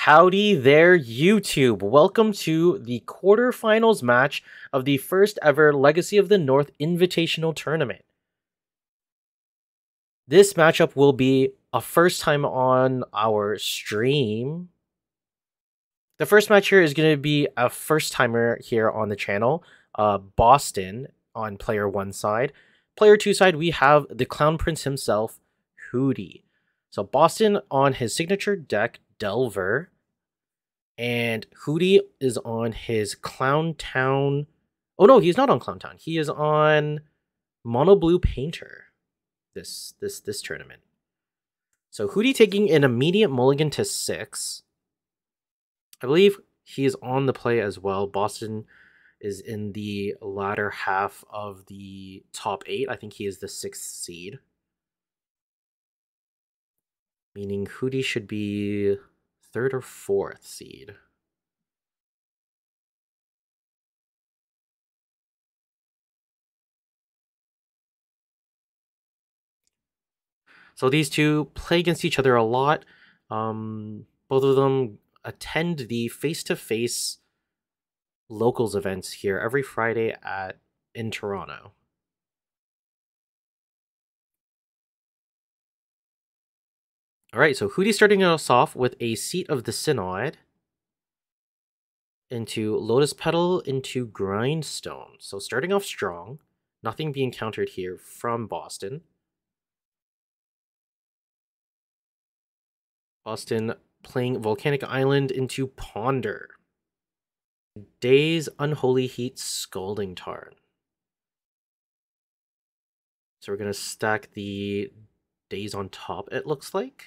Howdy there, YouTube. Welcome to the quarterfinals match of the first ever Legacy of the North Invitational Tournament. This matchup will be a first time on our stream. The first match here is going to be a first timer here on the channel. Boston on player 1 side. Player 2 side, we have the Clown Prince himself, Hudi. So Boston on his signature deck, Delver. And Hudi is on his Clown Town. Oh no, he's not on Clown Town. He is on Mono Blue Painter. This tournament. So Hudi taking an immediate mulligan to 6. I believe he is on the play as well. Boston is in the latter half of the top 8. I think he is the 6th seed. Meaning Hudi should be 3rd or 4th seed. So these two play against each other a lot. Both of them attend the face-to-face locals events here every Friday in Toronto. All right, so Hudi's starting us off with a Seat of the Synod into Lotus Petal into Grindstone. So starting off strong, nothing being countered here from Boston. Boston playing Volcanic Island into Ponder. Days Unholy Heat Scalding Tarn. So we're going to stack the Days on top, it looks like.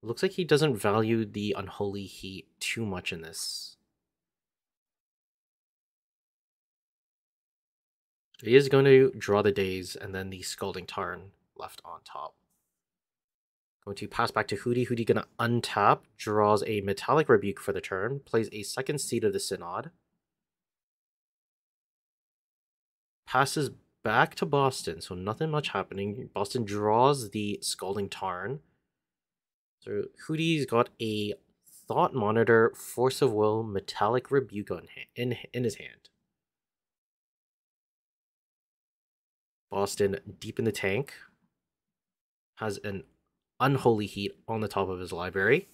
It looks like he doesn't value the Unholy Heat too much in this. He is going to draw the Days and then the Scalding Tarn left on top. Going to pass back to Hudi. Hudi going to untap, draws a Metallic Rebuke for the turn, plays a second Seat of the Synod. Passes back to Boston, so nothing much happening. Boston draws the Scalding Tarn. So Hudi's got a Thought Monitor, Force of Will, Metallic Rebuke in his hand. Boston deep in the tank. Has an Unholy Heat on the top of his library.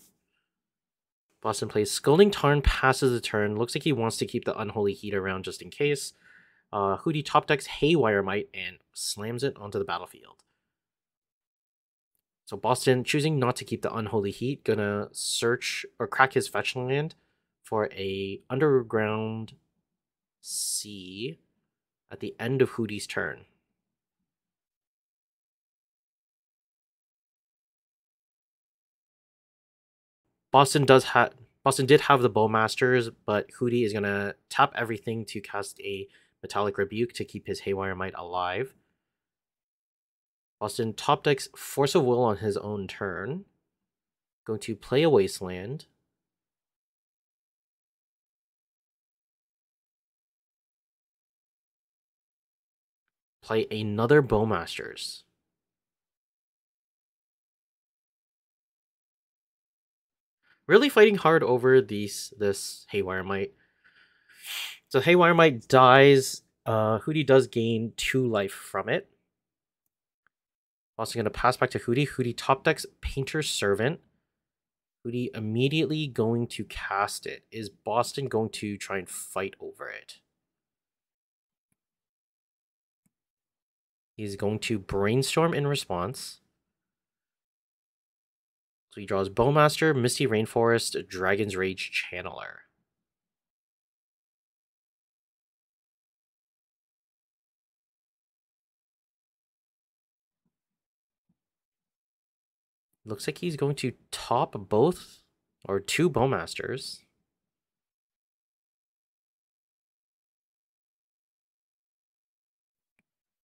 Boston plays Scalding Tarn, passes the turn. Looks like he wants to keep the Unholy Heat around just in case. Hudi top decks Haywire Might and slams it onto the battlefield. So Boston choosing not to keep the Unholy Heat, gonna search or crack his fetch land for a Underground Sea at the end of Hudi's turn. Boston did have the Bowmasters, but Hudi is gonna tap everything to cast a Metallic Rebuke to keep his Haywire Might alive. Boston top decks Force of Will on his own turn. Going to play a Wasteland. Play another Bowmasters. Really fighting hard over this Haywire Might. So Haywire Might dies. Hudi does gain 2 life from it. Boston going to pass back to Hudi. Hudi top decks Painter's Servant. Hudi immediately going to cast it. Is Boston going to try and fight over it? He's going to Brainstorm in response. So he draws Bowmaster, Misty Rainforest, Dragon's Rage Channeler. Looks like he's going to top both or 2 Bowmasters.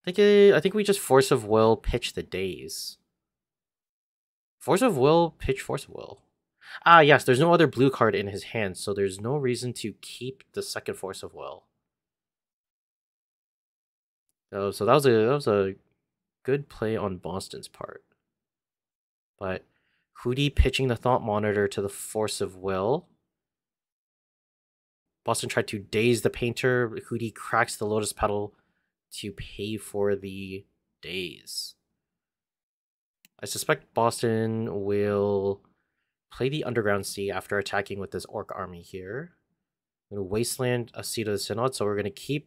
I think we just Force of Will pitch the Days. Force of Will, pitch Force of Will. Ah, yes, there's no other blue card in his hand, so there's no reason to keep the second Force of Will. So that was a good play on Boston's part. But Hudi pitching the Thought Monitor to the Force of Will. Boston tried to daze the painter. Hudi cracks the Lotus Petal to pay for the daze. I suspect Boston will play the Underground Sea after attacking with this Orc army here. I'm going to Wasteland a Seat of the Synod, so we're going to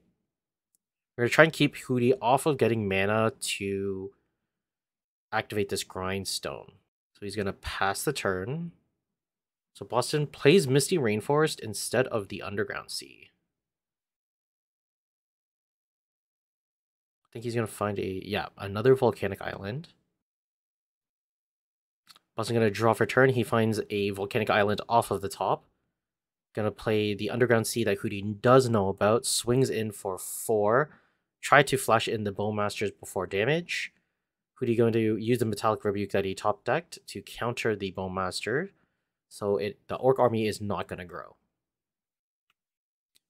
try and keep Hudi off of getting mana to activate this Grindstone. So he's going to pass the turn. So Boston plays Misty Rainforest instead of the Underground Sea. I think he's going to find another Volcanic Island. Boston going to draw for turn. He finds a Volcanic Island off of the top. Going to play the Underground Sea that Hudi does know about. Swings in for 4. Try to flash in the Bowmasters before damage. Hudi going to use the Metallic Rebuke that he top decked to counter the Bowmaster. So the Orc army is not going to grow.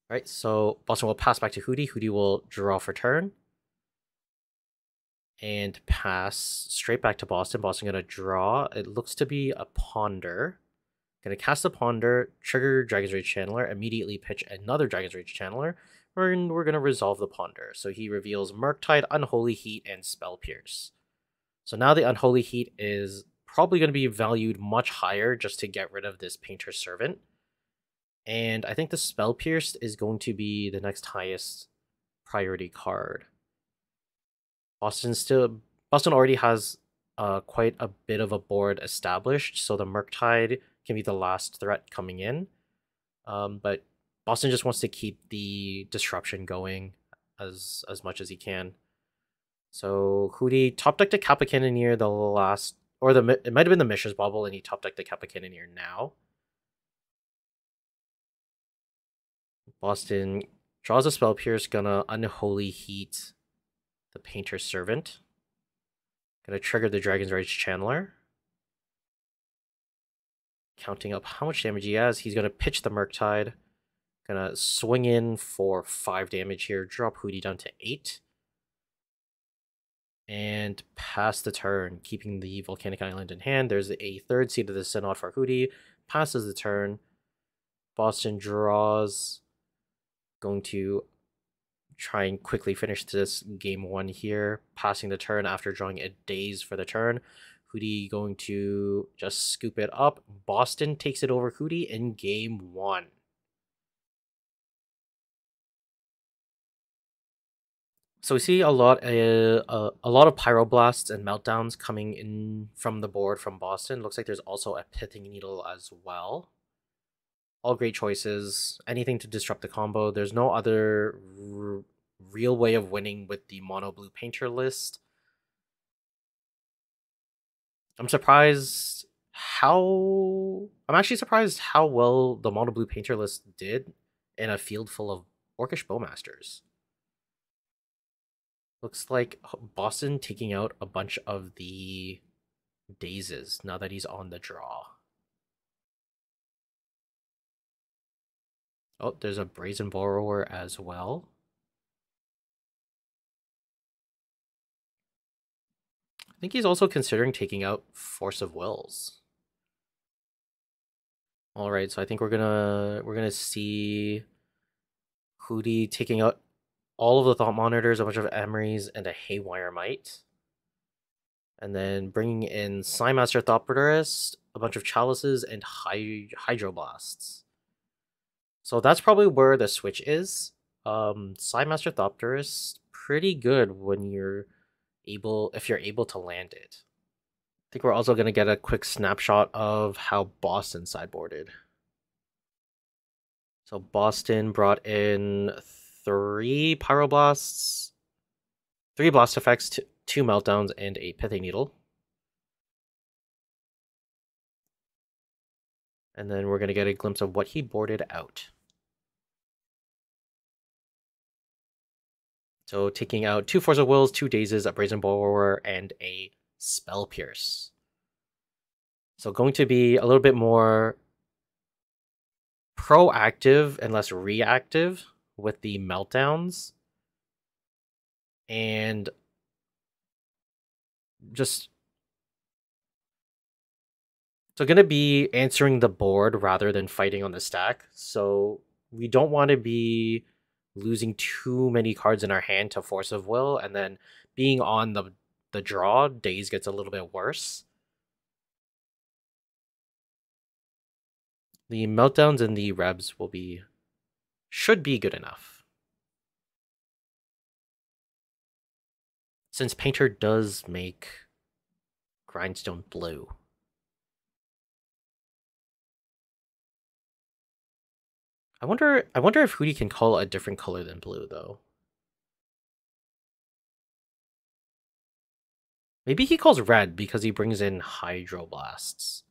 Right, so Boston will pass back to Hudi. Hudi will draw for turn. And pass straight back to Boston. Boston going to draw. It looks to be a Ponder. Going to cast a Ponder, trigger Dragon's Rage Channeler, immediately pitch another Dragon's Rage Channeler. We're going to resolve the Ponder. So he reveals Murktide, Unholy Heat, and Spell Pierce. So now the Unholy Heat is probably going to be valued much higher just to get rid of this Painter's Servant. And I think the Spell Pierce is going to be the next highest priority card. Boston already has quite a bit of a board established, so the Murktide can be the last threat coming in. But Boston just wants to keep the disruption going as much as he can. So Hudi top decked a Kappa Cannoneer the last, or it might have been the Mishra's Bauble, and he top decked the Kappa Cannoneer now. Boston draws a Spell Pierce, gonna Unholy Heat the Painter's Servant. Gonna trigger the Dragon's Rage Channeler. Counting up how much damage he has, he's gonna pitch the Murktide. Gonna swing in for 5 damage here, drop Hudi down to 8. And pass the turn, keeping the Volcanic Island in hand. There's a 3rd Seat of the Synod for Hudi. Passes the turn. Boston draws. Going to try and quickly finish this game 1 here. Passing the turn after drawing a daze for the turn. Hudi going to just scoop it up. Boston takes it over Hudi in game 1. So we see a lot of Pyroblasts and Meltdowns coming in from the board from Boston. Looks like there's also a Pithing Needle as well. All great choices. Anything to disrupt the combo. There's no other real way of winning with the Mono Blue Painter list. I'm actually surprised how well the Mono Blue Painter list did in a field full of Orcish Bowmasters. Looks like Boston taking out a bunch of the dazes now that he's on the draw. Oh, there's a Brazen Borrower as well. I think he's also considering taking out Force of Wills. All right, so I think we're gonna see Hudi taking out all of the Thought Monitors, a bunch of Emeries, and a Haywire Might. And then bringing in Psymaster Thoughtburst, a bunch of Chalices, and Hydroblasts. So that's probably where the switch is. Psymaster Thoughtburst, pretty good when if you're able to land it. I think we're also going to get a quick snapshot of how Boston sideboarded. So Boston brought in 3 Pyroblasts, 3 Blast Effects, 2 Meltdowns, and a Pithing Needle. And then we're going to get a glimpse of what he boarded out. So taking out 2 Force of Wills, 2 Dazes, a Brazen Borrower, and a Spell Pierce. So going to be a little bit more proactive and less reactive with the Meltdowns. And just So going to be answering the board rather than fighting on the stack. So we don't want to be losing too many cards in our hand to Force of Will, and then being on the draw, days gets a little bit worse. The meltdowns and the rebs should be good enough. Since Painter does make Grindstone blue. I wonder if Hudi can call a different color than blue though. Maybe he calls red because he brings in Hydroblasts.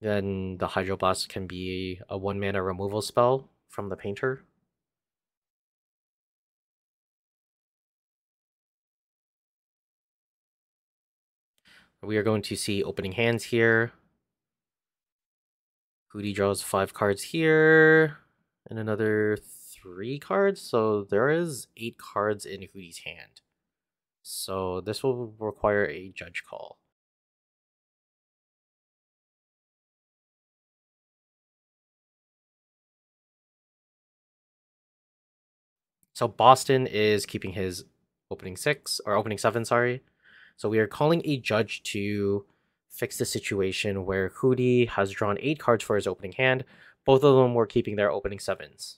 Then the Hydroblast can be a 1-mana removal spell from the Painter. We are going to see opening hands here. Hudi draws 5 cards here, and another 3 cards, so there is 8 cards in Hudi's hand. So this will require a judge call. So Boston is keeping his opening 7, sorry. So we are calling a judge to fix the situation where Hudi has drawn 8 cards for his opening hand. Both of them were keeping their opening 7s.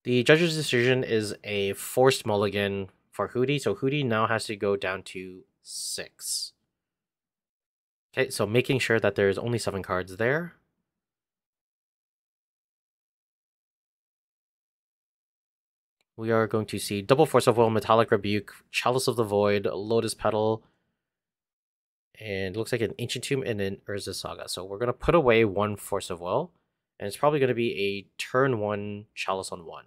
The judge's decision is a forced mulligan for Hudi, so Hudi now has to go down to 6. Okay, so making sure that there's only 7 cards there. We are going to see Double Force of Will, Metallic Rebuke, Chalice of the Void, Lotus Petal, and looks like an Ancient Tomb and an Urza Saga. So we're going to put away 1 Force of Will, and it's probably going to be a turn 1 Chalice on 1.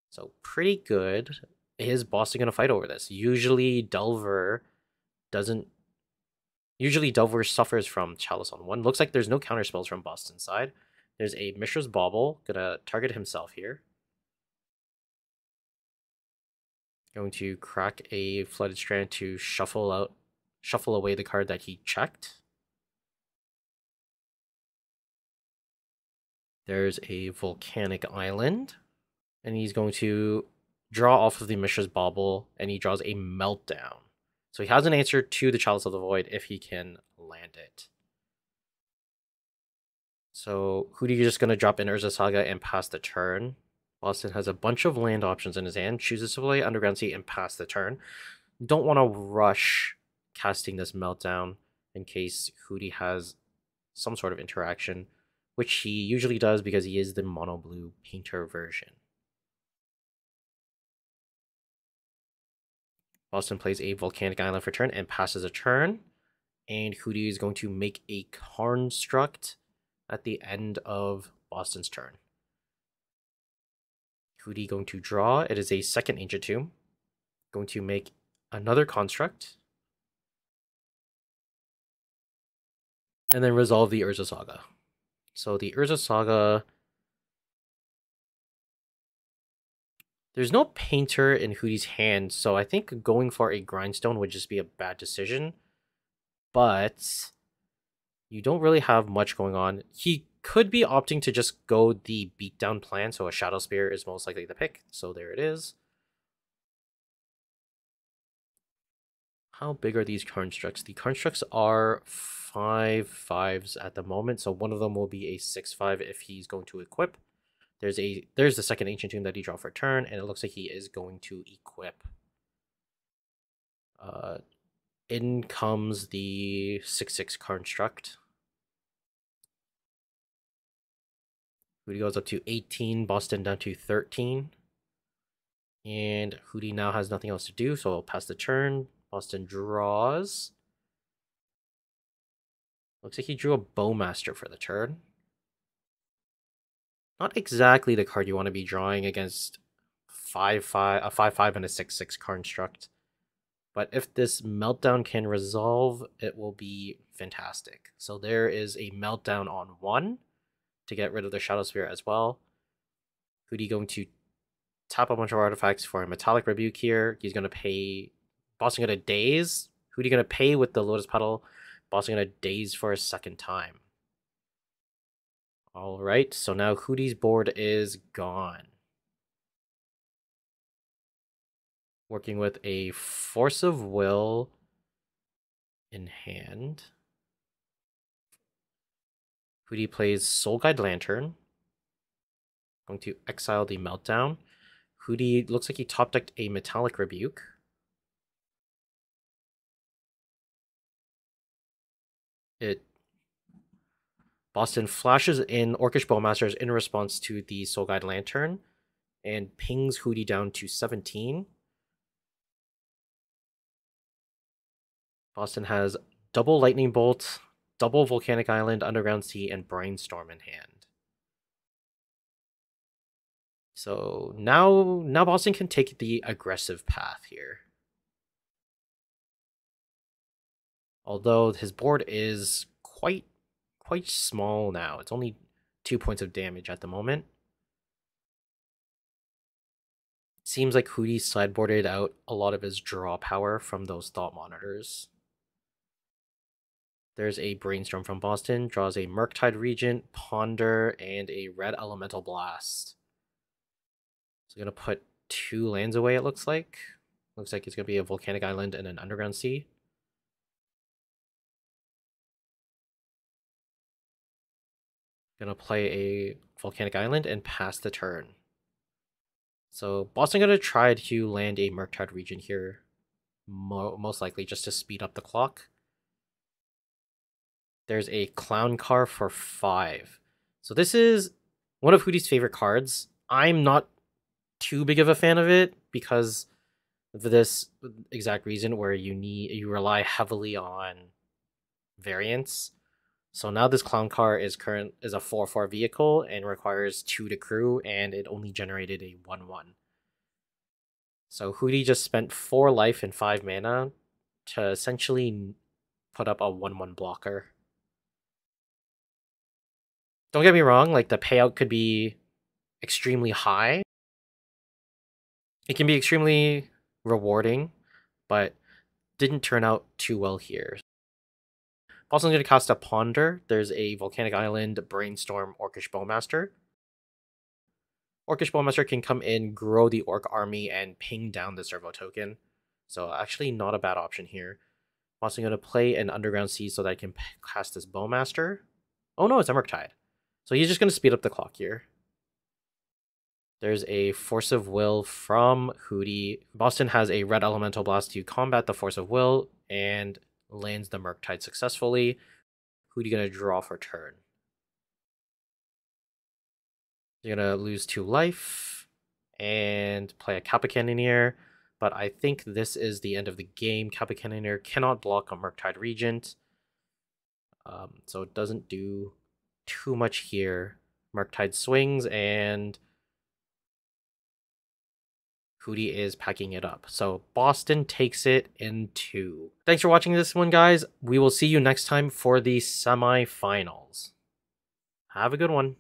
So pretty good. Is Boston going to fight over this? Usually Delver suffers from Chalice on 1. Looks like there's no counter spells from Boston's side. There's a Mishra's Bauble, gonna target himself here. Going to crack a Flooded Strand to shuffle away the card that he checked. There's a Volcanic Island, and he's going to draw off of the Mishra's Bauble, and he draws a Meltdown. So he has an answer to the Chalice of the Void if he can land it. So Hudi is just going to drop in Urza Saga and pass the turn. Boston has a bunch of land options in his hand, chooses to play Underground Sea and pass the turn. Don't want to rush casting this Meltdown in case Hudi has some sort of interaction, which he usually does because he is the mono blue Painter version. Boston plays a Volcanic Island for turn and passes a turn. And Hudi is going to make a Construct at the end of Boston's turn. Hudi going to draw. It is a second Ancient Tomb. Going to make another Construct. And then resolve the Urza Saga. So the Urza Saga... There's no Painter in Hudi's hand, so I think going for a Grindstone would just be a bad decision. But you don't really have much going on. He could be opting to just go the beatdown plan, so a Shadow Spear is most likely the pick. So there it is. How big are these constructs? The constructs are 5/5s at the moment, so one of them will be a 6/5 if he's going to equip. There's the second Ancient Tomb that he draw for turn, and it looks like he is going to equip. In comes the 6/6 construct. Hudi goes up to 18, Boston down to 13. And Hudi now has nothing else to do, so I'll pass the turn. Boston draws. Looks like he drew a Bowmaster for the turn. Not exactly the card you want to be drawing against a 5/5 and a 6/6 construct. But if this Meltdown can resolve, it will be fantastic. So there is a Meltdown on 1 to get rid of the Shadow Spear as well. Hudi going to tap a bunch of artifacts for a Metallic Rebuke here. He's going to pay... Boston going to Daze. Hudi going to pay with the Lotus Petal. Boston gonna daze for a second time. Alright, so now Hudi's board is gone. Working with a Force of Will in hand. Hudi plays Soul Guide Lantern. Going to exile the Meltdown. Hudi looks like he top decked a Metallic Rebuke. Boston flashes in Orcish Bowmasters in response to the Soul Guide Lantern and pings Hudi down to 17. Boston has double Lightning Bolt, double Volcanic Island, Underground Sea, and Brainstorm in hand. So now Boston can take the aggressive path here. Although his board is quite small now. It's only 2 points of damage at the moment. Seems like Hudi sideboarded out a lot of his draw power from those Thought Monitors. There's a Brainstorm from Boston, draws a Murktide Regent, Ponder, and a Red Elemental Blast. So gonna put 2 lands away, it looks like. Looks like it's gonna be a Volcanic Island and an Underground Sea. Gonna play a Volcanic Island and pass the turn. So Boston gonna try to land a Murktide Regent here, most likely just to speed up the clock. There's a Clown Car for 5. So this is one of Hudi's favorite cards. I'm not too big of a fan of it because of this exact reason where you rely heavily on variants. So now this Clown Car is a 4/4 vehicle and requires 2 to crew, and it only generated a 1/1. So Hudi just spent 4 life and 5 mana to essentially put up a 1/1 blocker. Don't get me wrong, like the payout could be extremely high. It can be extremely rewarding, but didn't turn out too well here. Boston's going to cast a Ponder. There's a Volcanic Island, Brainstorm, Orcish Bowmaster. Orcish Bowmaster can come in, grow the Orc army, and ping down the Servo token. So actually not a bad option here. Boston's going to play an Underground Sea so that I can cast this Bowmaster. Oh no, it's a Murktide. So he's just going to speed up the clock here. There's a Force of Will from Hudi. Boston has a Red Elemental Blast to combat the Force of Will and lands the Murktide successfully. Hudi gonna draw for turn. You're gonna lose 2 life and play a Kappa Cannoneer, but I think this is the end of the game. Kappa Cannoneer cannot block a Murktide Regent, so it doesn't do too much here. Murktide swings and Hudi is packing it up. So Boston takes it in 2. Thanks for watching this one, guys. We will see you next time for the semifinals. Have a good one.